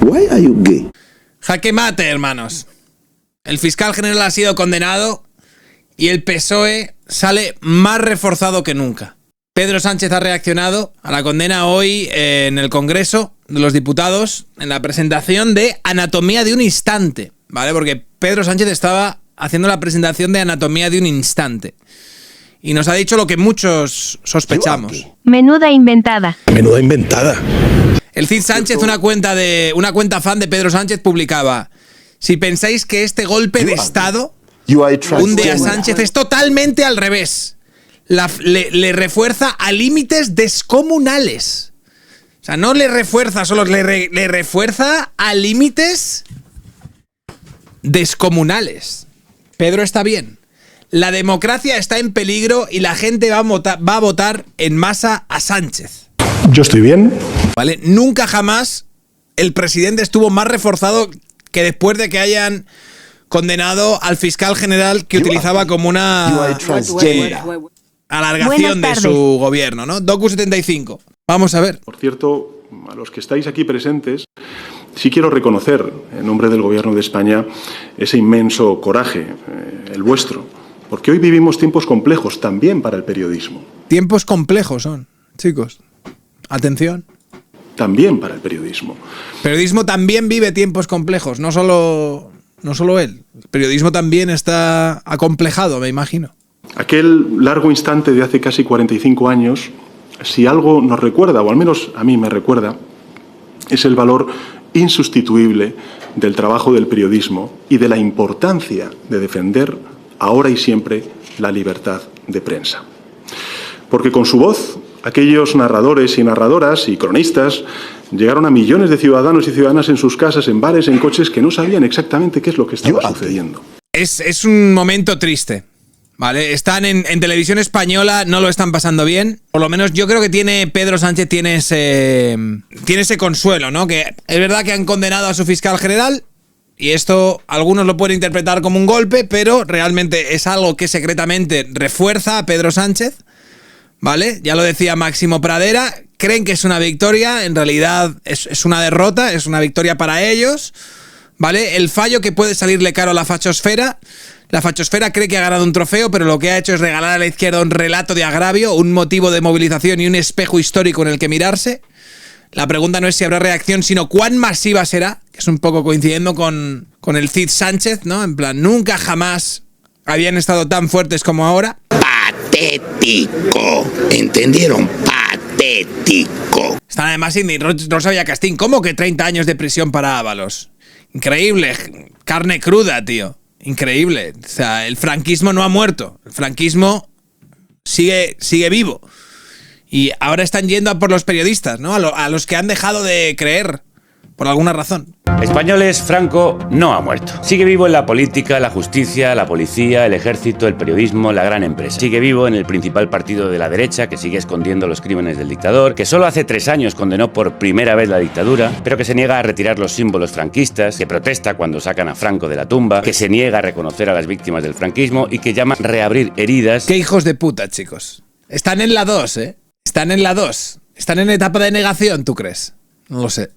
Why are you gay? Jaque mate, hermanos. El fiscal general ha sido condenado y el PSOE sale más reforzado que nunca. Pedro Sánchez ha reaccionado a la condena hoy en el Congreso de los Diputados en la presentación de Anatomía de un Instante, ¿vale? Porque Pedro Sánchez estaba haciendo la presentación de Anatomía de un Instante y nos ha dicho lo que muchos sospechamos. Menuda inventada. Menuda inventada. El Cid Sánchez, una cuenta fan de Pedro Sánchez, publicaba: si pensáis que este golpe de Estado hunde a Sánchez, es totalmente al revés. Le refuerza a límites descomunales. O sea, no le refuerza solo, le refuerza a límites descomunales. Pedro está bien. La democracia está en peligro y la gente va a votar en masa a Sánchez. Yo estoy bien. ¿Vale? Nunca jamás el presidente estuvo más reforzado que después de que hayan condenado al fiscal general que utilizaba como una alargación de su gobierno, ¿no? Docu 75. Vamos a ver. Por cierto, a los que estáis aquí presentes, sí quiero reconocer, en nombre del Gobierno de España, ese inmenso coraje, el vuestro, porque hoy vivimos tiempos complejos también para el periodismo. Tiempos complejos son, chicos. Atención. También para el periodismo. El periodismo también vive tiempos complejos, no solo él. El periodismo también está acomplejado, me imagino. Aquel largo instante de hace casi 45 años, si algo nos recuerda, o al menos a mí me recuerda, es el valor insustituible del trabajo del periodismo y de la importancia de defender ahora y siempre la libertad de prensa. Porque con su voz, aquellos narradores y narradoras y cronistas llegaron a millones de ciudadanos y ciudadanas en sus casas, en bares, en coches, que no sabían exactamente qué es lo que estaba sucediendo. Es un momento triste, ¿vale? Están en televisión española, no lo están pasando bien. Por lo menos yo creo que Pedro Sánchez tiene ese consuelo, ¿no? Que es verdad que han condenado a su fiscal general y esto algunos lo pueden interpretar como un golpe, pero realmente es algo que secretamente refuerza a Pedro Sánchez, ¿vale? Ya lo decía Máximo Pradera, creen que es una victoria, en realidad es una derrota, es una victoria para ellos, ¿vale? El fallo que puede salirle caro a la fachosfera cree que ha ganado un trofeo, pero lo que ha hecho es regalar a la izquierda un relato de agravio, un motivo de movilización y un espejo histórico en el que mirarse. La pregunta no es si habrá reacción, sino cuán masiva será, que es un poco coincidiendo con el Cid Sánchez, ¿no? En plan, nunca jamás habían estado tan fuertes como ahora. Patético. ¿Entendieron? Patético. Están además Rosalía Castín. ¿Cómo que 30 años de prisión para Ábalos? Increíble. Carne cruda, tío. Increíble. O sea, el franquismo no ha muerto. El franquismo sigue vivo. Y ahora están yendo a por los periodistas, ¿no? A los que han dejado de creer. Por alguna razón. Españoles, Franco no ha muerto. Sigue vivo en la política, la justicia, la policía, el ejército, el periodismo, la gran empresa. Sigue vivo en el principal partido de la derecha, que sigue escondiendo los crímenes del dictador, que solo hace 3 años condenó por primera vez la dictadura, pero que se niega a retirar los símbolos franquistas, que protesta cuando sacan a Franco de la tumba, que se niega a reconocer a las víctimas del franquismo y que llama reabrir heridas. ¡Qué hijos de puta, chicos! Están en la 2, ¿eh? Están en la 2. Están en etapa de negación, ¿tú crees? No lo sé.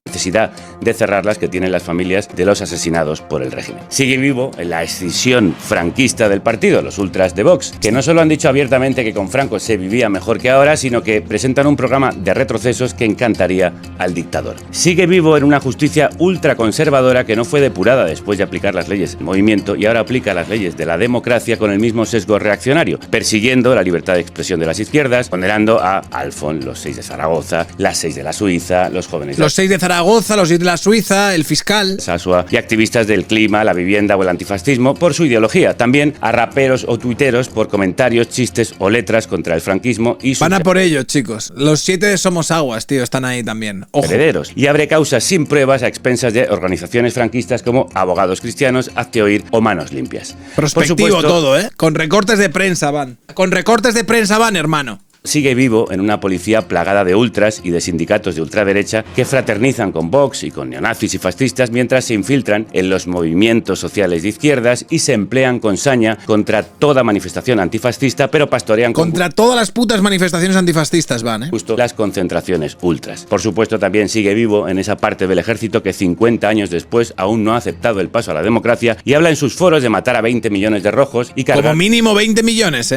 Necesidad de cerrarlas que tienen las familias de los asesinados por el régimen. Sigue vivo en la escisión franquista del partido, los ultras de Vox, que no solo han dicho abiertamente que con Franco se vivía mejor que ahora, sino que presentan un programa de retrocesos que encantaría al dictador. Sigue vivo en una justicia ultraconservadora que no fue depurada después de aplicar las leyes del movimiento y ahora aplica las leyes de la democracia con el mismo sesgo reaccionario, persiguiendo la libertad de expresión de las izquierdas, condenando a Alfon, los 6 de Zaragoza, las 6 de la Suiza, los jóvenes... Los 6 de Zaragoza, los 6 de la Suiza, el fiscal... Sasua y activistas del clima, la vivienda o el antifascismo por su ideología. También a raperos o tuiteros por comentarios, chistes o letras contra el franquismo y sus... Van a por ellos, chicos. Los 7 de Somos Aguas, tío, están ahí también. Ojo. Herederos. Y abre causas sin pruebas a expensas de organizaciones franquistas como Abogados Cristianos, Hazte Oír o Manos Limpias. Prospectivo todo, ¿eh? Con recortes de prensa van. Con recortes de prensa van, hermano. sigue vivo en una policía plagada de ultras y de sindicatos de ultraderecha que fraternizan con Vox y con neonazis y fascistas mientras se infiltran en los movimientos sociales de izquierdas y se emplean con saña contra toda manifestación antifascista, pero pastorean contra todas las putas manifestaciones antifascistas van, justo las concentraciones ultras. Por supuesto, también sigue vivo en esa parte del ejército que 50 años después aún no ha aceptado el paso a la democracia y habla en sus foros de matar a 20 millones de rojos y cargar como mínimo 20 millones,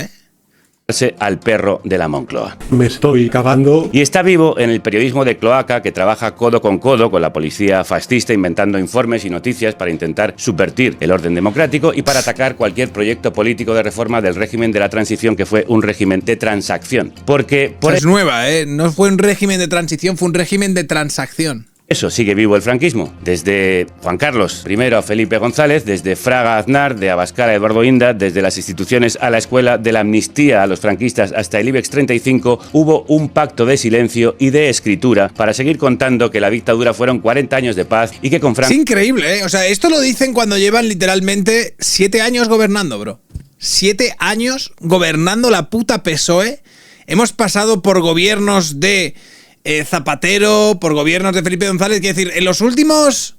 al perro de la Moncloa. Me estoy cagando. Y está vivo en el periodismo de cloaca que trabaja codo con la policía fascista inventando informes y noticias para intentar subvertir el orden democrático y para atacar cualquier proyecto político de reforma del régimen de la transición que fue un régimen de transacción. Porque es nueva, no fue un régimen de transición, fue un régimen de transacción. Eso sigue vivo el franquismo, desde Juan Carlos I a Felipe González, desde Fraga a Aznar, de Abascal a Eduardo Inda, desde las instituciones a la escuela, de la amnistía a los franquistas hasta el IBEX 35, hubo un pacto de silencio y de escritura para seguir contando que la dictadura fueron 40 años de paz y que con Franco... Es increíble, O sea, esto lo dicen cuando llevan literalmente 7 años gobernando, bro. 7 años gobernando la puta PSOE. Hemos pasado por gobiernos de... Zapatero, por gobiernos de Felipe González. Quiero decir, en los últimos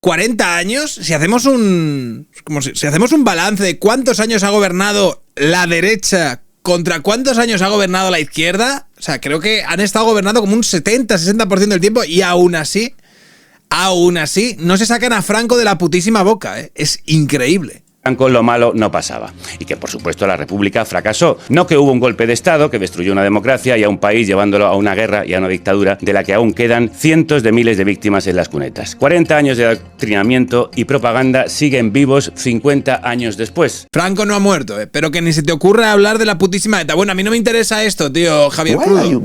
40 años, si hacemos un balance de cuántos años ha gobernado la derecha contra cuántos años ha gobernado la izquierda, o sea, creo que han estado gobernando como un 70-60% del tiempo y aún así, no se sacan a Franco de la putísima boca, Es increíble. Con lo malo no pasaba. Y que, por supuesto, la República fracasó. No que hubo un golpe de Estado que destruyó una democracia y a un país llevándolo a una guerra y a una dictadura de la que aún quedan cientos de miles de víctimas en las cunetas. 40 años de adoctrinamiento y propaganda siguen vivos 50 años después. Franco no ha muerto, pero que ni se te ocurra hablar de la putísima ETA. Bueno, a mí no me interesa esto, tío, Javier Crudo.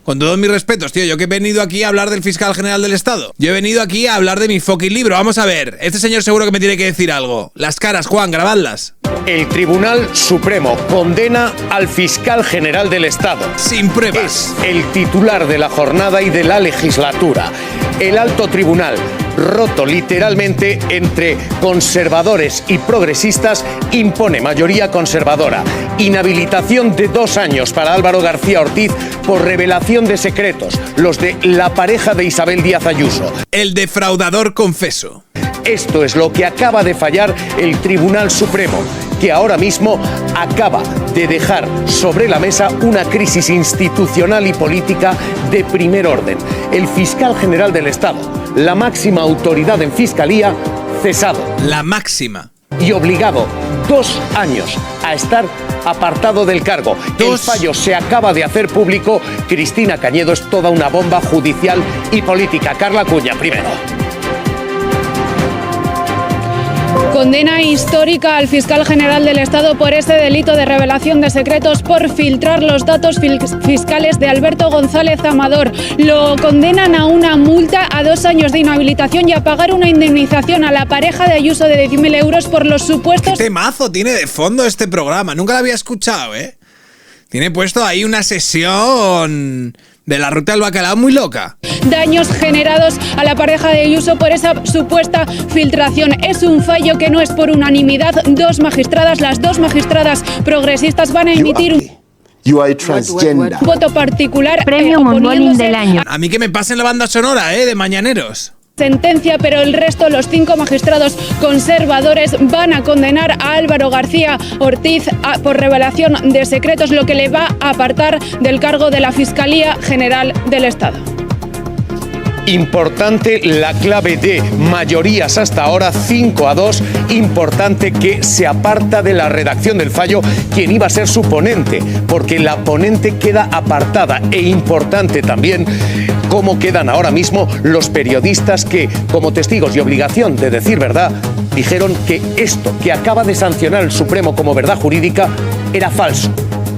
Con todos mis respetos, tío, yo que he venido aquí a hablar del fiscal general del Estado. Yo he venido aquí a hablar de mi fucking libro. Vamos a ver, este señor seguro que me tiene que decir algo. Las caras, Juan, grabadlas. El Tribunal Supremo condena al fiscal general del Estado. Sin pruebas. Es el titular de la jornada y de la legislatura. El alto tribunal, roto literalmente entre conservadores y progresistas, impone mayoría conservadora. Inhabilitación de 2 años para Álvaro García Ortiz por revelación de secretos, los de la pareja de Isabel Díaz Ayuso. El defraudador confeso. Esto es lo que acaba de fallar el Tribunal Supremo, que ahora mismo acaba de dejar sobre la mesa una crisis institucional y política de primer orden. El fiscal general del Estado, la máxima autoridad en fiscalía, cesado. La máxima. Y obligado 2 años a estar apartado del cargo. El fallo se acaba de hacer público. Cristina Cañedo es toda una bomba judicial y política. Carla Cuña, primero. Condena histórica al fiscal general del Estado por este delito de revelación de secretos por filtrar los datos fiscales de Alberto González Amador. Lo condenan a una multa, a 2 años de inhabilitación y a pagar una indemnización a la pareja de Ayuso de 10.000 euros por los supuestos... ¿Qué temazo tiene de fondo este programa? Nunca lo había escuchado, Tiene puesto ahí una sesión de la ruta del bacalao muy loca. Daños generados a la pareja de Ayuso por esa supuesta filtración. Es un fallo que no es por unanimidad. Las dos magistradas progresistas van a emitir un voto particular. Premio Monbolín del año. A mí que me pasen la banda sonora, de Mañaneros. Sentencia, pero el resto, los 5 magistrados conservadores, van a condenar a Álvaro García Ortiz por revelación de secretos, lo que le va a apartar del cargo de la Fiscalía General del Estado. Importante la clave de mayorías hasta ahora, 5-2. Importante que se aparta de la redacción del fallo quien iba a ser su ponente, porque la ponente queda apartada. E importante también cómo quedan ahora mismo los periodistas que, como testigos y obligación de decir verdad, dijeron que esto que acaba de sancionar el Supremo como verdad jurídica era falso.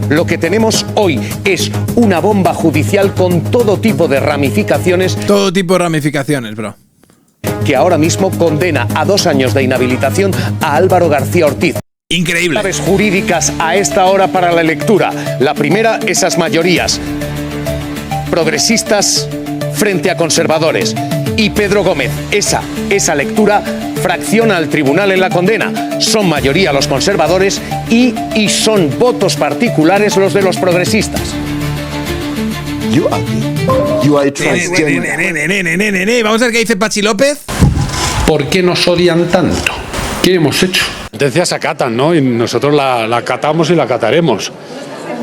Lo que tenemos hoy es una bomba judicial con todo tipo de ramificaciones. Todo tipo de ramificaciones, bro. Que ahora mismo condena a 2 años de inhabilitación a Álvaro García Ortiz. Increíble. Claves jurídicas a esta hora para la lectura. La primera, esas mayorías progresistas frente a conservadores. Y Pedro Gómez, esa lectura fracciona al tribunal en la condena. Son mayoría los conservadores y son votos particulares los de los progresistas. You are transgender. Vamos a ver qué dice Pachi López. ¿Por qué nos odian tanto? ¿Qué hemos hecho? Sentencias se acatan, ¿no? Y nosotros la acatamos y la acataremos.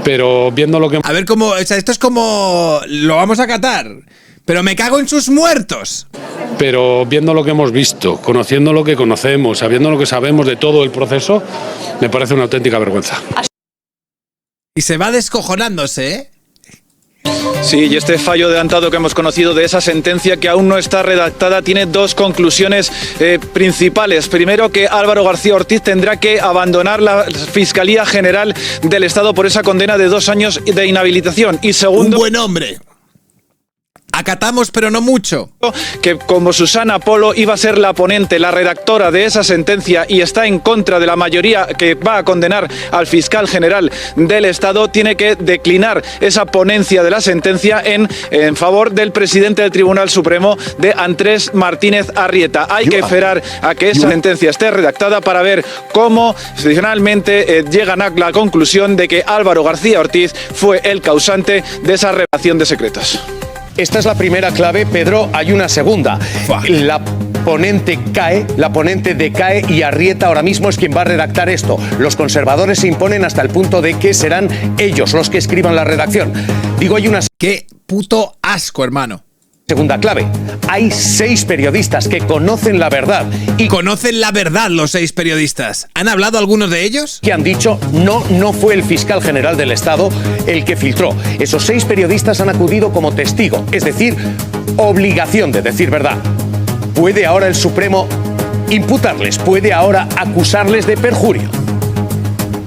Pero viendo lo que... A ver cómo... O sea, esto es como... Lo vamos a acatar. Pero me cago en sus muertos. Pero viendo lo que hemos visto, conociendo lo que conocemos, sabiendo lo que sabemos de todo el proceso, me parece una auténtica vergüenza. Y se va descojonándose, ¿eh? Sí, y este fallo adelantado que hemos conocido de esa sentencia que aún no está redactada tiene dos conclusiones principales. Primero, que Álvaro García Ortiz tendrá que abandonar la Fiscalía General del Estado por esa condena de 2 años de inhabilitación. Y segundo... Un buen hombre. Acatamos, pero no mucho. Que como Susana Polo iba a ser la ponente, la redactora de esa sentencia y está en contra de la mayoría que va a condenar al fiscal general del Estado, tiene que declinar esa ponencia de la sentencia en favor del presidente del Tribunal Supremo, de Andrés Martínez Arrieta. Hay que esperar a que esa sentencia esté redactada para ver cómo finalmente llegan a la conclusión de que Álvaro García Ortiz fue el causante de esa revelación de secretos. Esta es la primera clave, Pedro. Hay una segunda. La ponente decae y Arrieta ahora mismo es quien va a redactar esto. Los conservadores se imponen hasta el punto de que serán ellos los que escriban la redacción. Digo, hay una... ¡Qué puto asco, hermano! Segunda clave. Hay 6 periodistas que conocen la verdad. Y conocen la verdad los 6 periodistas. ¿Han hablado algunos de ellos? Que han dicho no fue el fiscal general del Estado el que filtró. Esos 6 periodistas han acudido como testigo, es decir, obligación de decir verdad. ¿Puede ahora el Supremo imputarles? ¿Puede ahora acusarles de perjurio?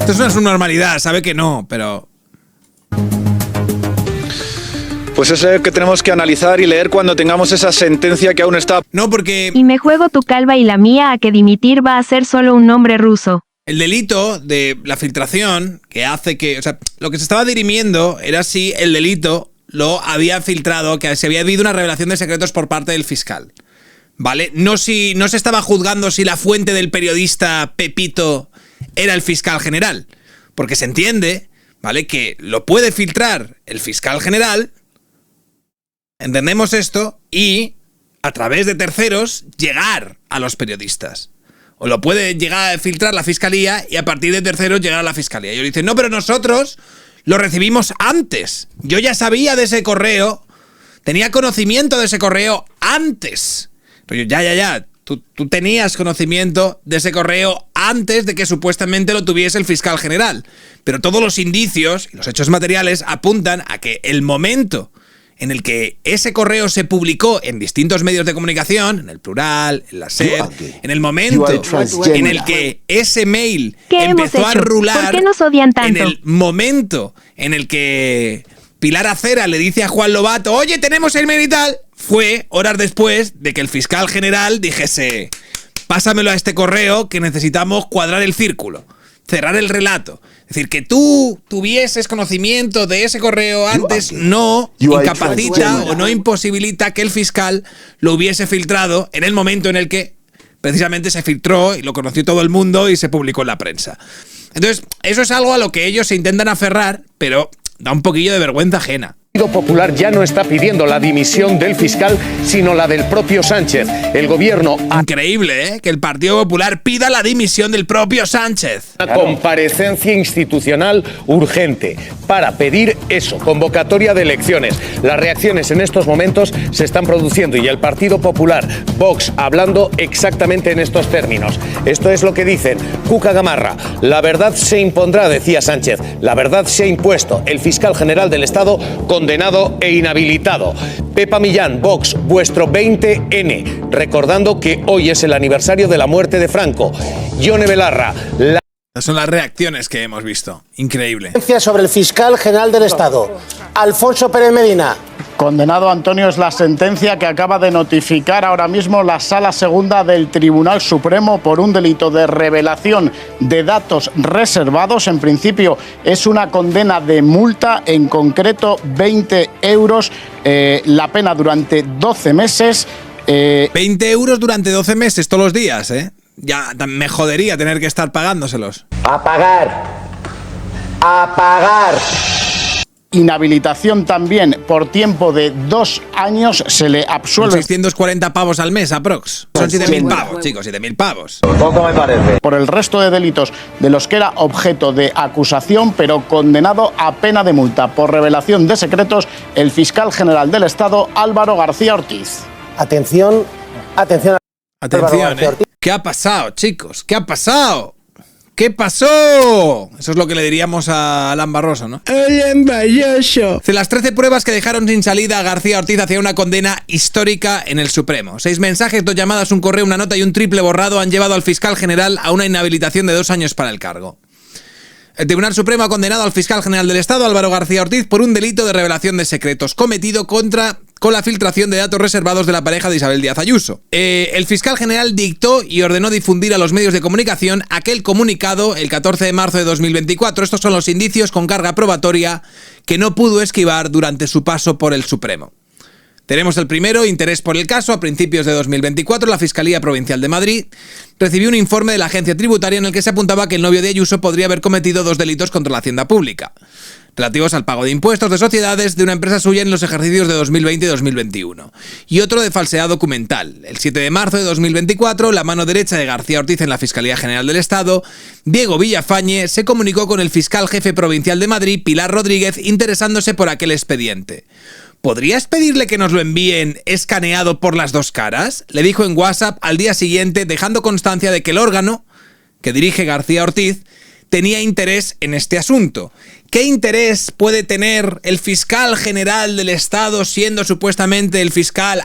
Esto es una subnormalidad, sabe que no, pero... Pues eso es lo que tenemos que analizar y leer cuando tengamos esa sentencia que aún está... No, porque... Y me juego tu calva y la mía a que dimitir va a ser solo un nombre ruso. El delito de la filtración que hace que... O sea, lo que se estaba dirimiendo era si el delito lo había filtrado, que se había habido una revelación de secretos por parte del fiscal. ¿Vale? No se estaba juzgando si la fuente del periodista Pepito era el fiscal general. Porque se entiende, ¿vale?, que lo puede filtrar el fiscal general... Entendemos esto y, a través de terceros, llegar a los periodistas. O lo puede llegar a filtrar la fiscalía y a partir de terceros llegar a la fiscalía. Y ellos dicen, no, pero nosotros lo recibimos antes. Yo ya sabía de ese correo, tenía conocimiento de ese correo antes. Pero ya. Tú tenías conocimiento de ese correo antes de que supuestamente lo tuviese el fiscal general. Pero todos los indicios y los hechos materiales apuntan a que el momento en el que ese correo se publicó en distintos medios de comunicación, en El Plural, en la SER, en el momento en el que ese mail empezó a rular, ¿por qué nos odian tanto? En el momento en el que Pilar Acera le dice a Juan Lobato, oye, tenemos el mail y tal, fue horas después de que el fiscal general dijese, pásamelo a este correo que necesitamos cuadrar el círculo, cerrar el relato. Es decir, que tú tuvieses conocimiento de ese correo antes no incapacita o no imposibilita que el fiscal lo hubiese filtrado en el momento en el que precisamente se filtró y lo conoció todo el mundo y se publicó en la prensa. Entonces, eso es algo a lo que ellos se intentan aferrar, pero da un poquillo de vergüenza ajena. El Partido Popular ya no está pidiendo la dimisión del fiscal, sino la del propio Sánchez. El gobierno... Increíble, ¿eh?, que el Partido Popular pida la dimisión del propio Sánchez. Una comparecencia institucional urgente para pedir eso, convocatoria de elecciones. Las reacciones en estos momentos se están produciendo y el Partido Popular, Vox, hablando exactamente en estos términos. Esto es lo que dicen. Cuca Gamarra, la verdad se impondrá, decía Sánchez. La verdad se ha impuesto. El fiscal general del Estado condenado e inhabilitado. Pepa Millán, Vox, vuestro 20N, recordando que hoy es el aniversario de la muerte de Franco. Yone Belarra, Estas son las reacciones que hemos visto. Increíble. Sobre el fiscal general del Estado, Alfonso Pérez Medina. Condenado, Antonio, es la sentencia que acaba de notificar ahora mismo la Sala Segunda del Tribunal Supremo por un delito de revelación de datos reservados. En principio es una condena de multa, en concreto 20 euros, la pena durante 12 meses. 20 euros durante 12 meses todos los días, ¿eh? Ya me jodería tener que estar pagándoselos. A pagar. A pagar. inhabilitación también por tiempo de 2 años. Se le absuelve. 640 pavos al mes, aprox. Son 7.000 pavos, chicos, 7.000 pavos. Poco me parece. Por el resto de delitos de los que era objeto de acusación, pero condenado a pena de multa por revelación de secretos, el fiscal general del Estado, Álvaro García Ortiz. Atención, atención. Atención, ¿Qué ha pasado, chicos? ¿Qué ha pasado? ¿Qué pasó? Eso es lo que le diríamos a Alan Barroso, ¿no? Alan Barroso. De las 13 pruebas que dejaron sin salida a García Ortiz hacia una condena histórica en el Supremo. 6 mensajes, 2 llamadas, un correo, una nota y un triple borrado han llevado al fiscal general a una inhabilitación de 2 años para el cargo. El Tribunal Supremo ha condenado al fiscal general del Estado, Álvaro García Ortiz, por un delito de revelación de secretos cometido con la filtración de datos reservados de la pareja de Isabel Díaz Ayuso. El fiscal general dictó y ordenó difundir a los medios de comunicación aquel comunicado el 14 de marzo de 2024. Estos son los indicios con carga probatoria que no pudo esquivar durante su paso por el Supremo. Tenemos el primero, interés por el caso. A principios de 2024, la Fiscalía Provincial de Madrid recibió un informe de la Agencia Tributaria en el que se apuntaba que el novio de Ayuso podría haber cometido 2 delitos contra la hacienda pública, relativos al pago de impuestos de sociedades de una empresa suya en los ejercicios de 2020 y 2021, y otro de falsedad documental. El 7 de marzo de 2024, la mano derecha de García Ortiz en la Fiscalía General del Estado, Diego Villafañe, se comunicó con el fiscal jefe provincial de Madrid, Pilar Rodríguez, interesándose por aquel expediente. ¿Podrías pedirle que nos lo envíen escaneado por las 2 caras? Le dijo en WhatsApp al día siguiente, dejando constancia de que el órgano que dirige García Ortiz tenía interés en este asunto. ¿Qué interés puede tener el fiscal general del Estado, siendo supuestamente el fiscal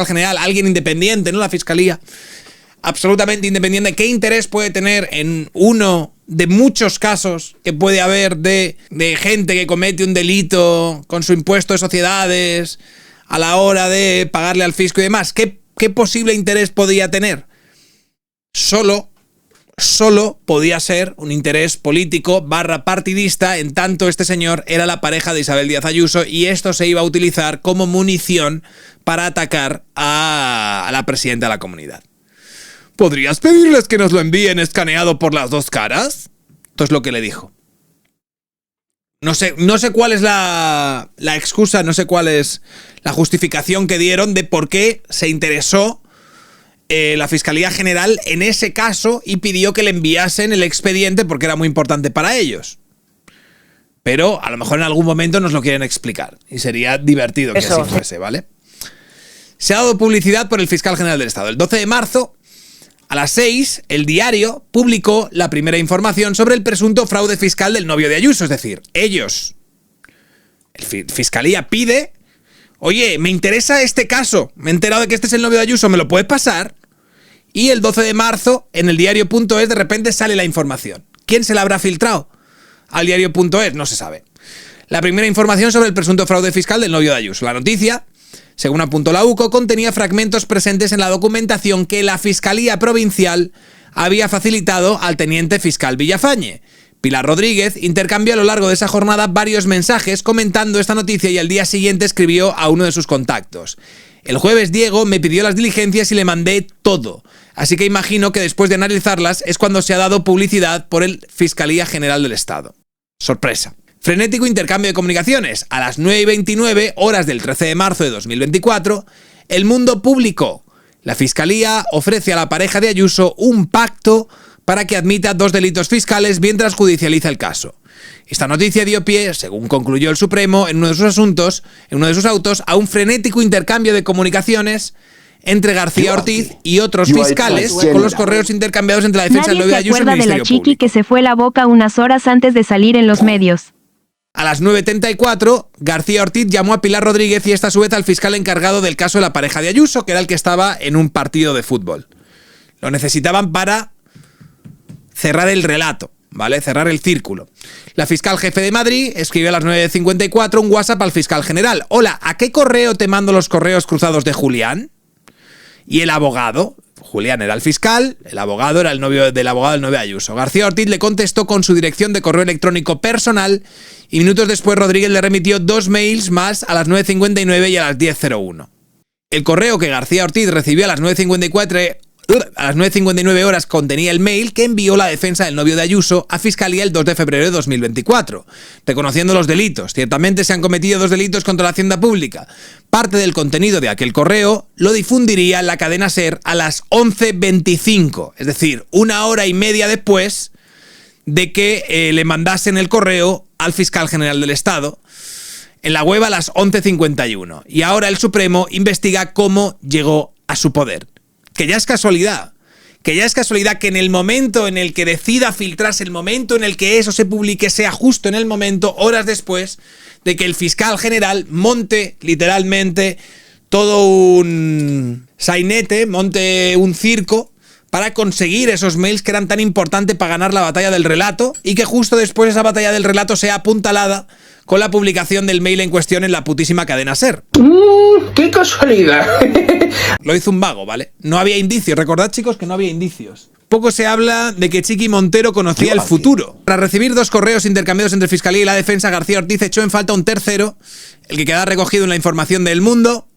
general, alguien independiente, no la fiscalía, absolutamente independiente? ¿Qué interés puede tener en uno de muchos casos que puede haber de gente que comete un delito con su impuesto de sociedades a la hora de pagarle al fisco y demás? ¿Qué posible interés podría tener? Solo podía ser un interés político / partidista, en tanto este señor era la pareja de Isabel Díaz Ayuso y esto se iba a utilizar como munición para atacar a la presidenta de la comunidad. ¿Podrías pedirles que nos lo envíen escaneado por las 2 caras? Esto es lo que le dijo. No sé cuál es la excusa, no sé cuál es la justificación que dieron de por qué se interesó la Fiscalía General en ese caso y pidió que le enviasen el expediente porque era muy importante para ellos. Pero a lo mejor en algún momento nos lo quieren explicar y sería divertido que así fuese, ¿vale? Se ha dado publicidad por el fiscal general del Estado. El 12 de marzo, a las 6, el diario publicó la primera información sobre el presunto fraude fiscal del novio de Ayuso. Es decir, ellos, Fiscalía pide, oye, me interesa este caso, me he enterado de que este es el novio de Ayuso, ¿me lo puedes pasar? Y el 12 de marzo, en el diario.es, de repente sale la información. ¿Quién se la habrá filtrado al diario.es? No se sabe. La primera información sobre el presunto fraude fiscal del novio de Ayuso. La noticia, según apuntó la UCO, contenía fragmentos presentes en la documentación que la Fiscalía Provincial había facilitado al teniente fiscal Villafañe. Pilar Rodríguez intercambió a lo largo de esa jornada varios mensajes comentando esta noticia y al día siguiente escribió a uno de sus contactos. El jueves Diego me pidió las diligencias y le mandé todo. Así que imagino que después de analizarlas es cuando se ha dado publicidad por el Fiscalía General del Estado. Sorpresa. Frenético intercambio de comunicaciones. A las 9:29 horas del 13 de marzo de 2024, El Mundo publicó: la Fiscalía ofrece a la pareja de Ayuso un pacto para que admita 2 delitos fiscales mientras judicializa el caso. Esta noticia dio pie, según concluyó el Supremo, en uno de sus autos, a un frenético intercambio de comunicaciones entre García Ortiz y otros fiscales con los correos intercambiados entre la defensa del novio de Ayuso y el Ministerio Nadie se acuerda de la chiqui Público. que se fue la boca unas horas antes de salir en los medios. A las 9:34, García Ortiz llamó a Pilar Rodríguez y esta a su vez al fiscal encargado del caso de la pareja de Ayuso, que era el que estaba en un partido de fútbol. Lo necesitaban para cerrar el relato, ¿vale? Cerrar el círculo. La fiscal jefe de Madrid escribió a las 9:54 un WhatsApp al fiscal general. Hola, ¿a qué correo te mando los correos cruzados de Julián? Y el abogado, Julián era el fiscal, el abogado era el novio del abogado del novio de Ayuso. García Ortiz le contestó con su dirección de correo electrónico personal y minutos después Rodríguez le remitió 2 mails más a las 9:59 y a las 10:01. El correo que García Ortiz recibió a las 9:54 9:59 horas contenía el mail que envió la defensa del novio de Ayuso a Fiscalía el 2 de febrero de 2024, reconociendo los delitos. Ciertamente se han cometido 2 delitos contra la Hacienda Pública. Parte del contenido de aquel correo lo difundiría en la cadena SER a las 11:25, es decir, 1 hora y media después de que le mandasen el correo al fiscal general del Estado. En la web a las 11:51. Y ahora el Supremo investiga cómo llegó a su poder. Que ya es casualidad. Que ya es casualidad que en el momento en el que decida filtrarse, el momento en el que eso se publique, sea justo en el momento, horas después, de que el fiscal general monte literalmente todo un sainete, monte un circo para conseguir esos mails que eran tan importantes para ganar la batalla del relato, y que justo después esa batalla del relato sea apuntalada con la publicación del mail en cuestión en la putísima cadena SER. ¡Qué casualidad! Lo hizo un vago, ¿vale? No había indicios. Recordad, chicos, que no había indicios. Poco se habla de que Chiqui Montero conocía el futuro. Tras recibir 2 correos intercambiados entre Fiscalía y la defensa, García Ortiz echó en falta un tercero, el que queda recogido en la información del Mundo,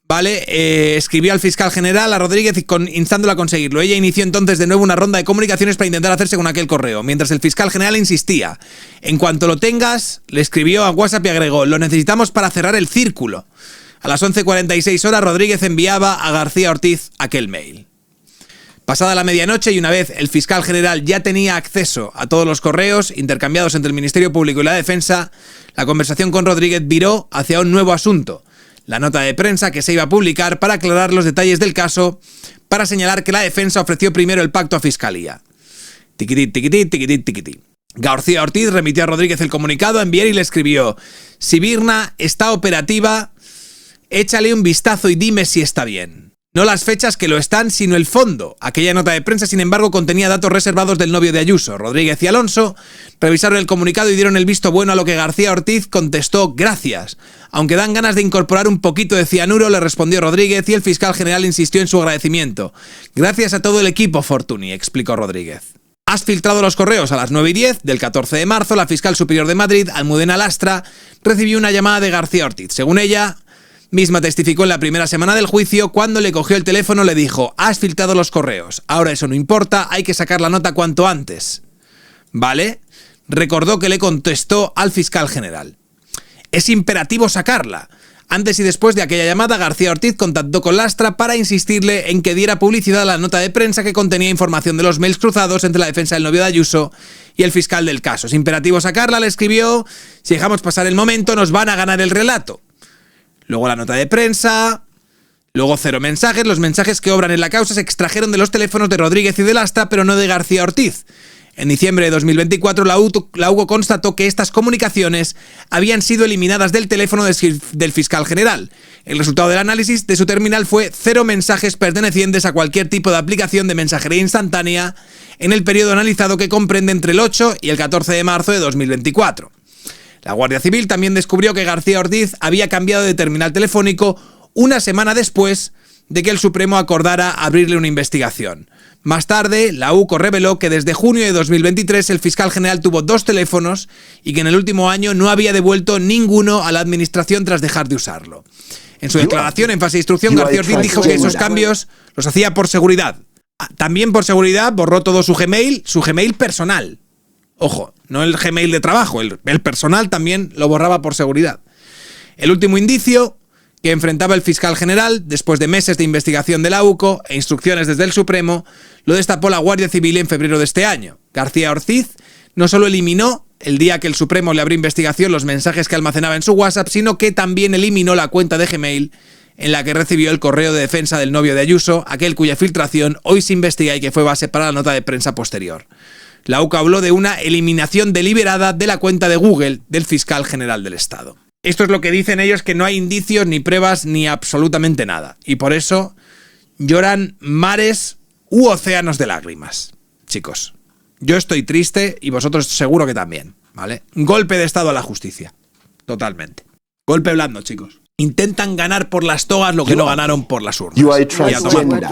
¿vale? Escribió al fiscal general, a Rodríguez, instándolo a conseguirlo. Ella inició entonces de nuevo una ronda de comunicaciones para intentar hacerse con aquel correo, mientras el fiscal general insistía. En cuanto lo tengas, le escribió a WhatsApp y agregó: lo necesitamos para cerrar el círculo. A las 11:46 horas, Rodríguez enviaba a García Ortiz aquel mail. Pasada la medianoche y una vez el fiscal general ya tenía acceso a todos los correos intercambiados entre el Ministerio Público y la defensa, la conversación con Rodríguez viró hacia un nuevo asunto: la nota de prensa que se iba a publicar para aclarar los detalles del caso, para señalar que la defensa ofreció primero el pacto a Fiscalía. Tiquití, tiquití, tiquití, tiquití. García Ortiz remitió a Rodríguez el comunicado a enviar y le escribió: si Birna está operativa, échale un vistazo y dime si está bien. No las fechas que lo están, sino el fondo. Aquella nota de prensa, sin embargo, contenía datos reservados del novio de Ayuso. Rodríguez y Alonso revisaron el comunicado y dieron el visto bueno, a lo que García Ortiz contestó: gracias. Aunque dan ganas de incorporar un poquito de cianuro, le respondió Rodríguez, y el fiscal general insistió en su agradecimiento. Gracias a todo el equipo, Fortuny, explicó Rodríguez. Has filtrado los correos. A las 9:10 del 14 de marzo, la fiscal superior de Madrid, Almudena Lastra, recibió una llamada de García Ortiz. Según ella misma testificó en la primera semana del juicio, cuando le cogió el teléfono le dijo: has filtrado los correos, ahora eso no importa, hay que sacar la nota cuanto antes. ¿Vale? Recordó que le contestó al fiscal general: es imperativo sacarla. Antes y después de aquella llamada, García Ortiz contactó con Lastra para insistirle en que diera publicidad a la nota de prensa que contenía información de los mails cruzados entre la defensa del novio de Ayuso y el fiscal del caso. Es imperativo sacarla, le escribió: si dejamos pasar el momento nos van a ganar el relato. Luego la nota de prensa, luego 0 mensajes. Los mensajes que obran en la causa se extrajeron de los teléfonos de Rodríguez y de Lastra, pero no de García Ortiz. En diciembre de 2024, la UCO constató que estas comunicaciones habían sido eliminadas del teléfono del fiscal general. El resultado del análisis de su terminal fue 0 mensajes pertenecientes a cualquier tipo de aplicación de mensajería instantánea en el periodo analizado, que comprende entre el 8 y el 14 de marzo de 2024. La Guardia Civil también descubrió que García Ortiz había cambiado de terminal telefónico una semana después de que el Supremo acordara abrirle una investigación. Más tarde, la UCO reveló que desde junio de 2023 el fiscal general tuvo 2 teléfonos y que en el último año no había devuelto ninguno a la administración tras dejar de usarlo. En su declaración en fase de instrucción, García Ortiz dijo que esos cambios los hacía por seguridad. También por seguridad borró todo su Gmail personal. Ojo, no el Gmail de trabajo, el personal también lo borraba por seguridad. El último indicio que enfrentaba el fiscal general, después de meses de investigación de la UCO e instrucciones desde el Supremo, lo destapó la Guardia Civil en febrero de este año. García Ortiz no solo eliminó, el día que el Supremo le abrió investigación, los mensajes que almacenaba en su WhatsApp, sino que también eliminó la cuenta de Gmail en la que recibió el correo de defensa del novio de Ayuso, aquel cuya filtración hoy se investiga y que fue base para la nota de prensa posterior. La UCO habló de una eliminación deliberada de la cuenta de Google del fiscal general del Estado. Esto es lo que dicen ellos, que no hay indicios, ni pruebas, ni absolutamente nada. Y por eso lloran mares u océanos de lágrimas. Chicos, yo estoy triste y vosotros seguro que también, ¿vale? Golpe de Estado a la justicia. Totalmente. Golpe blando, chicos. Intentan ganar por las togas lo que no ganaron por las urnas. You are transgender.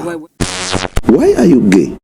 Why are you gay?